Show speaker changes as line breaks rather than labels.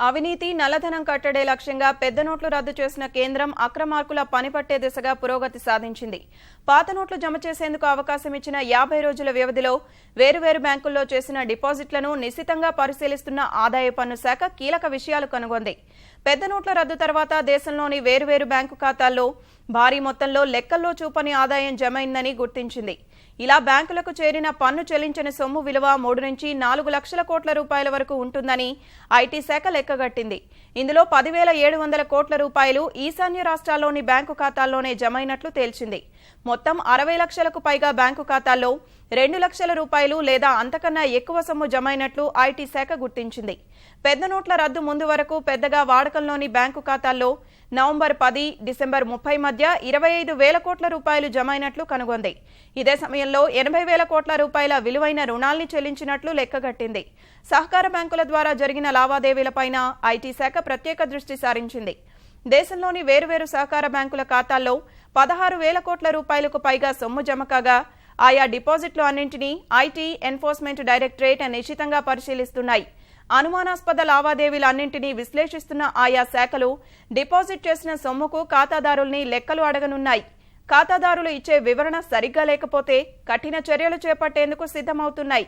అవినీతి నల్లధనం కట్టడే లక్ష్యంగా పెద్ద నోట్లు రద్దు చేసిన కేంద్రం అక్రమార్కుల పనిపట్టే దిశగా పురోగతి సాధించింది. పాత నోట్లు జమ చేసేందుకు అవకాశం ఇచ్చిన 50 రోజుల వ్యవధిలో వేరువేరు బ్యాంకుల్లో చేసిన డిపాజిట్లను నిశితంగా పరిశీలిస్తున్న ఆదాయ పన్ను శాఖ కీలక విషయాలు కనుగొంది. పెద్ద నోట్ల రద్దు తర్వాత దేశంలోని వేరువేరు బ్యాంకు ఖాతాల్లో భారీ మొత్తంలో లెక్కల్లో చూపని ఆదాయం జమైందని గుర్తించింది. ఇలా బ్యాంకులకు చేరిన పన్ను చెల్లించని సొమ్ము విలువ 3 నుంచి 4 లక్షల కోట్ల రూపాయల వరకు ఉంటుందని ఐటీ శాఖ లెక్కగట్టింది. ఇందులో 10,700 కోట్ల రూపాయలు ఈశాన్య రాష్ట్రాల్లోని బ్యాంకు ఖాతాల్లోనే జమైనట్లు తేల్చింది. మొత్తం 60 లక్షలకు పైగా బ్యాంకు ఖాతాల్లో 2 లక్షల రూపాయలు లేదా అంతకన్నా ఎక్కువ సొమ్ము జమైనట్లు ఐటీ శాఖ గుర్తించింది. పెద్ద నోట్ల రద్దు ముందు వరకు పెద్దగా వాడకంలోని బ్యాంకు ఖాతాల్లో నవంబర్ 10, డిసెంబర్ 30 మధ్య 25,000 కోట్ల రూపాయలు జమైనట్లు కనుగొంది. ఇదే సమయంలో 80,000 కోట్ల రూపాయల విలువైన రుణాల్ని చెల్లించినట్లు లెక్కగట్టింది. సహకార బ్యాంకుల ద్వారా జరిగిన లావాదేవీలపైన ఐటీ శాఖ ప్రత్యేక దృష్టి సారించింది. దేశంలోని వేరువేరు సహకార బ్యాంకుల ఖాతాల్లో 16,000 కోట్ల రూపాయలకు పైగా సొమ్ము జమ కాగా ఆయా డిపాజిట్లు అన్నింటినీ ఐటీ ఎన్ఫోర్స్మెంట్ డైరెక్టరేట్ నిశితంగా పరిశీలిస్తున్నాయి. అనుమానాస్పద లావాదేవీలన్నింటినీ విశ్లేషిస్తున్న ఆయా శాఖలు డిపాజిట్ చేసిన సొమ్ముకు ఖాతాదారుల్ని లెక్కలు అడగనున్నాయి. ఖాతాదారులు ఇచ్చే వివరణ సరిగ్గా లేకపోతే కఠిన చర్యలు చేపట్టేందుకు సిద్ధమవుతున్నాయి.